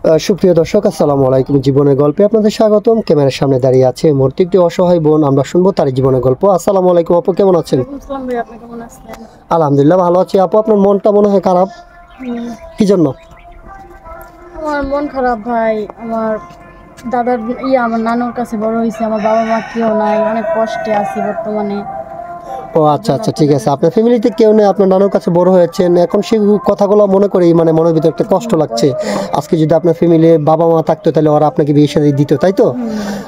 সুপ্রিয় দর্শক, আসসালামু আলাইকুম। জীবনের গল্পে আপনাদের স্বাগতম। ক্যামেরার সামনে দাঁড়িয়ে আছে মুহূর্তে একটি অসহায় বোন। আমরা শুনবো তার জীবনের গল্প। আসসালামু আলাইকুম আপু, কেমন আছেন? আলহামদুলিল্লাহ ভালো আছি। আপু, আপনার মনটা মনে হয় খারাপ, কি জন্য? আমার মন খারাপ ভাই। আমার দাদার আমার নানুর কাছে বড় হয়েছে, আমার বাবা মা কেউ নাই, অনেক কষ্টে আছি বর্তমানে। ও আচ্ছা আচ্ছা, ঠিক আছে। আপনার ফ্যামিলিতে কেউ নেই, আপনার নানুর কাছে বড় হয়েছেন, এখন সেই কথাগুলো মনে করেই মানে মনের ভিতরে একটা কষ্ট লাগছে। আজকে যদি আপনার ফ্যামিলির বাবা মা থাকতো তাহলে ওরা আপনাকে বিয়ে শাদী দিত, তাই তো?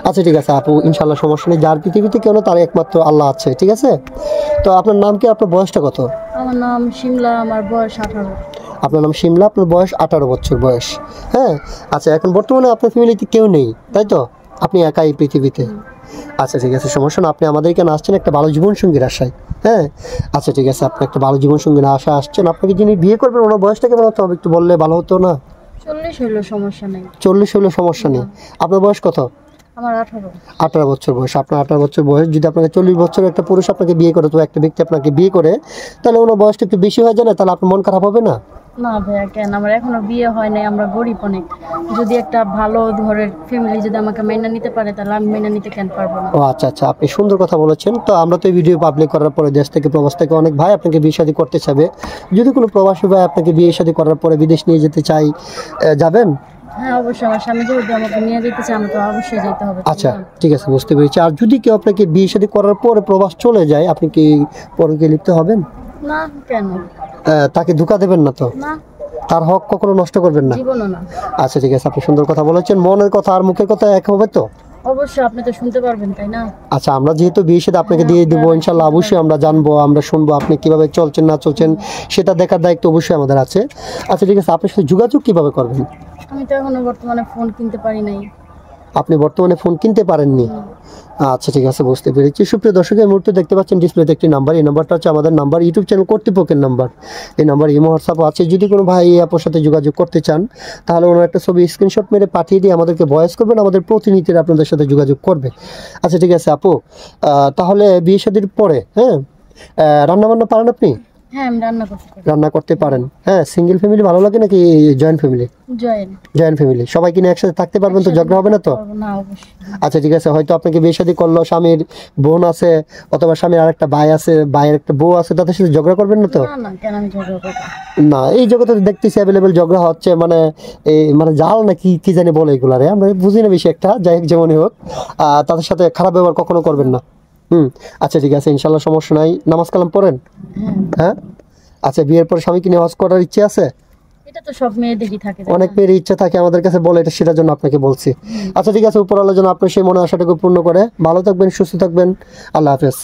আচ্ছা ঠিক আছে আপু, ইনশাল্লাহ সমস্যা নেই। যার পৃথিবীতে কেউ না, তার একমাত্র আল্লাহ আছে, ঠিক আছে? তো আপনার নাম কি, আপনার বয়সটা কত? আমার নাম শিমলা, আমার বয়স 18। আপনার নাম শিমলা, আপনার বয়স 18 বছর বয়স। হ্যাঁ, আচ্ছা, এখন বর্তমানে আপনার ফ্যামিলিতে কেউ নেই, তাই তো? আপনি একাই পৃথিবীতে। আচ্ছা ঠিক আছে, সমস্যা না। আপনি আমাদের এখানে আসছেন একটা ভালো জীবনসঙ্গীর আশায়। হ্যাঁ, আচ্ছা ঠিক আছে, আপনি একটা ভালো জীবনসঙ্গীর আশা আসছেন। আপনাকে যিনি বিয়ে করবেন ওনার বয়সটা কেমন হতে হবে একটু বললে ভালো হতো না? 40 হইলো সমস্যা নেই। 40 হলে সমস্যা নেই। আপনার বয়স কত? আমার 18। 18 বছর বয়স। আপনার 18 বছর বয়স, যদি আপনাকে 40 বছরের একটা পুরুষ আপনাকে বিয়ে করে, তো একটা ব্যক্তি আপনাকে বিয়ে করে, তাহলে ওনার বয়সটা একটু বেশি হয়ে যায় না? তাহলে আপনার মন খারাপ হবে না? না ভাইয়া, কেন? আমার এখনো বিয়ে হয় নাই, আমরা গরিব অনেক। যদি একটা ভালো ঘরের ফ্যামিলি যদি আমাকে মেনে নিতে পারে, তাহলে আমি মেনে নিতে কেন পারবো না? ও আচ্ছা আচ্ছা, আপনি সুন্দর কথা বলেছেন। তো আমরা তো এই ভিডিও পাবলিক করার পরে দেশ থেকে প্রবাস থেকে অনেক ভাই আপনাকে বিয়ে শাদী করতে চাবে। যদি কোনো প্রবাসী ভাই আপনাকে বিয়ে শাদী করার পরে বিদেশ নিয়ে যেতে চাই, যাবেন? হ্যাঁ অবশ্যই, আমার স্বামী যেহেতু আমাকে নিয়ে যেতে চায়, আমি তো অবশ্যই যেতে হবে। আচ্ছা ঠিক আছে, বুঝতে পেরেছি। আর যদি কেউ আপনাকে বিয়ে শাদী করার পরে প্রবাস চলে যায়, আপনি কি পরকে লিপ্ত হবেন? না, কেন? তাকে ধোঁকা দেবেন না তো? না, তার হক কখনো নষ্ট করবেন না? জীবনও না। আচ্ছা ঠিক আছে, আপনি সুন্দর কথা বলেছেন। মনের কথা আর মুখের কথা এক হবে তো? অবশ্যই, আপনি তো শুনতে পারবেন, তাই না? আচ্ছা, আমরা যেহেতু বিয়ে সাথে আপনাকে দিয়ে দেবো ইনশাল্লাহ, অবশ্যই আমরা জানবো, আমরা শুনবো আপনি কিভাবে চলছেন না চলছেন, সেটা দেখার দায়িত্ব অবশ্যই আমাদের আছে। আচ্ছা ঠিক আছে, আপনার সাথে যোগাযোগ কিভাবে করবেন? আমি তো এখনো বর্তমানে ফোন কিনতে পারি নাই। আপনি বর্তমানে ফোন কিনতে পারেননি? আচ্ছা ঠিক আছে, বুঝতে পেরেছি। সুপ্রিয় দর্শক, এই মুহূর্তে দেখতে পাচ্ছেন ডিসপ্লেতে একটি নাম্বার। এই নাম্বারটা হচ্ছে আমাদের নাম্বার, ইউটিউব চ্যানেল কর্তৃপক্ষের নাম্বার। এই নাম্বার ইমো হোয়াটসঅ্যাপ আছে। যদি কোনো ভাই এই অ্যাপের সাথে যোগাযোগ করতে চান, তাহলে ওনার একটা ছবি স্ক্রিনশট মেরে পাঠিয়ে দিয়ে আমাদেরকে ভয়েস করবেন, আমাদের প্রতিনিধিরা আপনাদের সাথে যোগাযোগ করবে। আচ্ছা ঠিক আছে আপু, তাহলে বিয়ে শাদীর পরে, হ্যাঁ, রান্নাবান্না পারেন আপনি? হ্যাঁ, আমি রান্না করতে পারি। রান্না করতে পারেন? হ্যাঁ। সিঙ্গেল ফ্যামিলি ভালো লাগে নাকি জয়েন্ট ফ্যামিলি? Joint family. সবাই কিনে একসাথে থাকতে পারবেন তো? ঝগড়া হবে না তো? না, অবশ্যই। আচ্ছা ঠিক আছে, হয়তো আপনাকে বিয়ে শাদী করলো, স্বামীর বোন আছে অথবা স্বামীর আরেকটা ভাই আছে, ভাইয়ের একটা বউ আছে, তাদের সাথে ঝগড়া করবেন না তো? না না, কেন আমি ঝগড়া করব? না, এই জগতে দেখতেছি অ্যাভেলেবেল ঝগড়া হচ্ছে, মানে এই মানে জাল না কি কি জানি বলে এগুলারে, আমরা বুঝি না বেশি একটা। যাই হোক, যেমনই হোক, তাদের সাথে খারাপ ব্যবহার কখনো করবেন না। আচ্ছা ঠিক আছে, ইনশাল্লাহ সমস্যা নাই। নামাজ কালাম পড়েন? হ্যাঁ। আচ্ছা, বিয়ের পর স্বামী কি নেওয়াজ করার ইচ্ছে আছে? এটা তো সব মেয়েদেরই থাকে। অনেক মেয়ের ইচ্ছা থাকে, আমাদের কাছে বলে, এটা সেটার জন্য আপনাকে বলছি। আচ্ছা ঠিক আছে, উপরওয়ালা যেন আপনার সেই মনে আশাটাকে পূর্ণ করে। ভালো থাকবেন, সুস্থ থাকবেন। আল্লাহ হাফেজ।